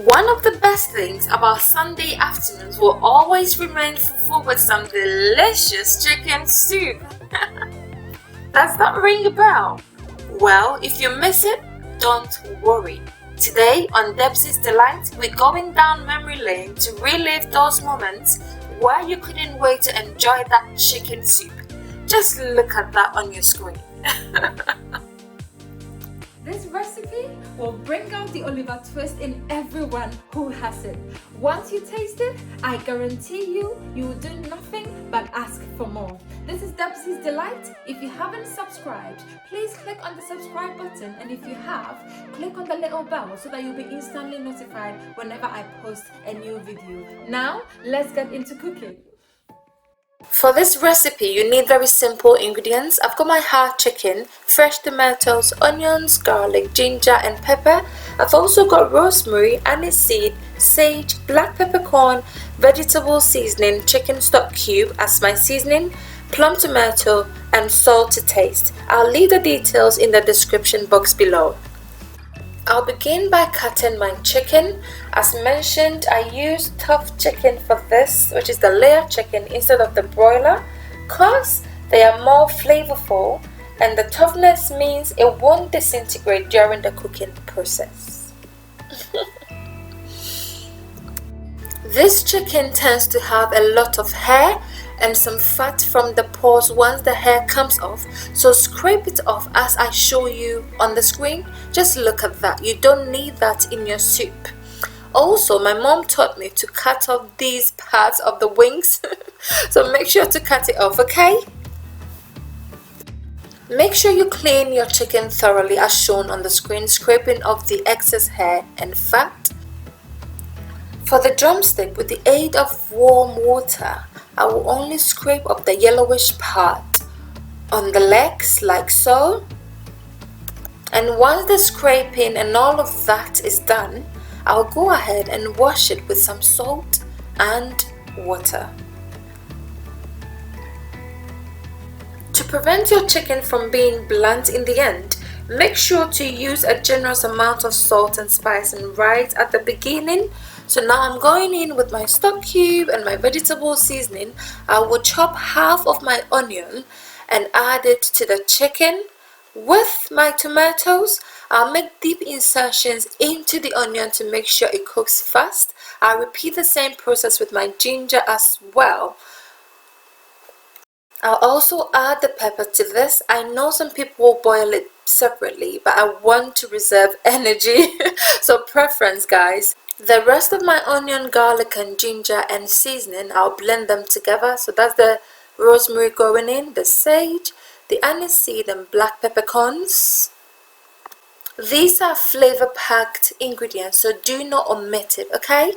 One of the best things about Sunday afternoons will always remain fufu with some delicious chicken soup. Does that ring a bell? Well, if you miss it, don't worry. Today on Debzies Delight, we're going down memory lane to relive those moments where you couldn't wait to enjoy that chicken soup. Just look at that on your screen. This recipe will bring out the Oliver twist in everyone who has it. Once you taste it, I guarantee you will do nothing but ask for more. This is Debzies Delight. If you haven't subscribed, please click on the subscribe button, and if you have, click on the little bell so that you'll be instantly notified whenever I post a new video. Now, let's get into cooking. For this recipe, you need very simple ingredients. I've got my hard chicken, fresh tomatoes, onions, garlic, ginger and pepper. I've also got rosemary, anise seed, sage, black peppercorn, vegetable seasoning, chicken stock cube as my seasoning, plum tomato and salt to taste. I'll leave the details in the description box below. I'll begin by cutting my chicken. As mentioned, I use tough chicken for this, which is the layer chicken instead of the broiler, cause they are more flavorful and the toughness means it won't disintegrate during the cooking process. This chicken tends to have a lot of hair and some fat from the paws once the hair comes off, so scrape it off as I show you on the screen. Just look at that, you don't need that in your soup. Also, my mom taught me to cut off these parts of the wings so make sure to cut it off, okay? Make sure you clean your chicken thoroughly as shown on the screen, scraping off the excess hair and fat. For the drumstick, with the aid of warm water, I will only scrape up the yellowish part on the legs like so. And once the scraping and all of that is done, I'll go ahead and wash it with some salt and water. To prevent your chicken from being blunt in the end, make sure to use a generous amount of salt and spicing right at the beginning. So now I'm going in with my stock cube and my vegetable seasoning. I will chop half of my onion and add it to the chicken. With my tomatoes, I'll make deep insertions into the onion to make sure it cooks fast. I'll repeat the same process with my ginger as well. I'll also add the pepper to this. I know some people will boil it separately, but I want to reserve energy, so preference guys. The rest of my onion, garlic and ginger and seasoning, I'll blend them together. So that's the rosemary going in, the sage, the anise seed and black peppercorns. These are flavor packed ingredients, so do not omit it, okay?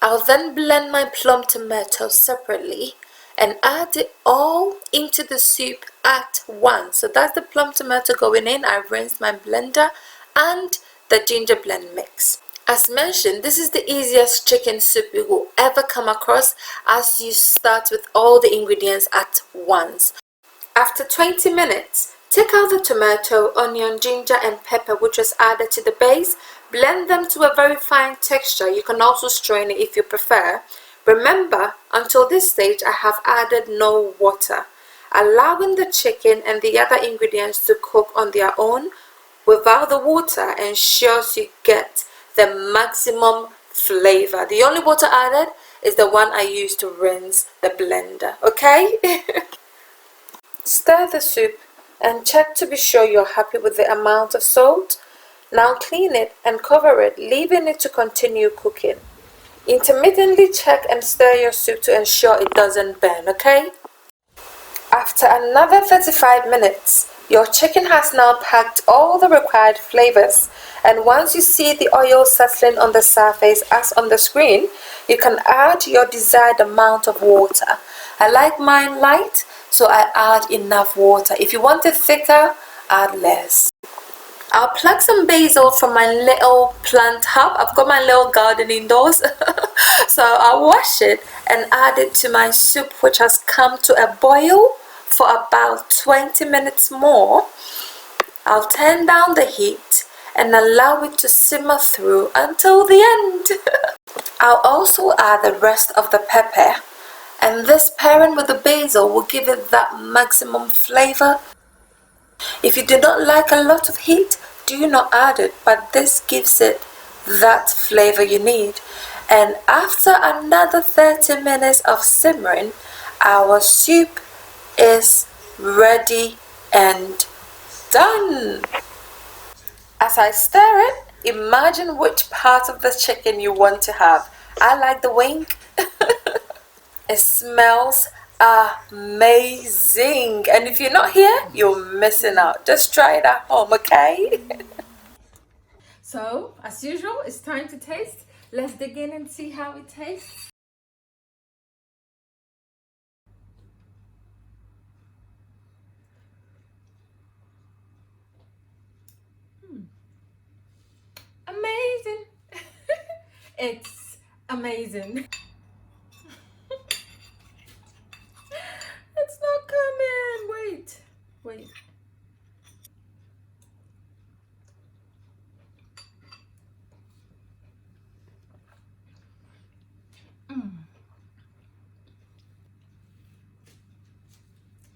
I'll then blend my plum tomatoes separately and add it all into the soup at once. So that's the plum tomato going in. I rinsed my blender and the ginger blend mix. As mentioned, this is the easiest chicken soup you will ever come across as you start with all the ingredients at once. After 20 minutes, take out the tomato, onion, ginger and pepper which was added to the base. Blend them to a very fine texture. You can also strain it if you prefer. Remember, until this stage I have added no water, allowing the chicken and the other ingredients to cook on their own without the water ensures you get the maximum flavor. The only water added is the one I used to rinse the blender, okay? Stir the soup and check to be sure you're happy with the amount of salt. Now clean it and cover it, leaving it to continue cooking. Intermittently check and stir your soup to ensure it doesn't burn, okay? After another 35 minutes, your chicken has now packed all the required flavors, and once you see the oil settling on the surface as on the screen, you can add your desired amount of water. I like mine light, so I add enough water. If you want it thicker, add less. I'll pluck some basil from my little plant hub. I've got my little garden indoors. So I'll wash it and add it to my soup which has come to a boil for about 20 minutes more. I'll turn down the heat and allow it to simmer through until the end. I'll also add the rest of the pepper, and this pairing with the basil will give it that maximum flavor. If you do not like a lot of heat, do not add it, but this gives it that flavor you need. And after another 30 minutes of simmering, our soup is ready and done. As I stir it, imagine which part of the chicken you want to have. I like the wing. It smells amazing, and if you're not here, you're missing out. Just try it at home, okay? So, as usual, it's time to taste. Let's dig in and see how it tastes. Amazing! It's amazing. It's not coming. Wait.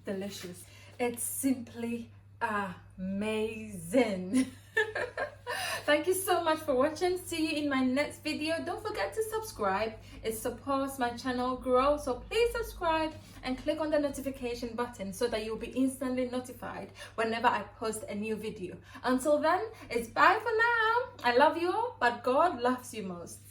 Delicious. It's simply amazing. Thank you so much for watching. See you in my next video. Don't forget to subscribe. It supports my channel grow, so please subscribe and click on the notification button so that you'll be instantly notified whenever I post a new video. Until then, it's bye for now. I love you all, but God loves you most.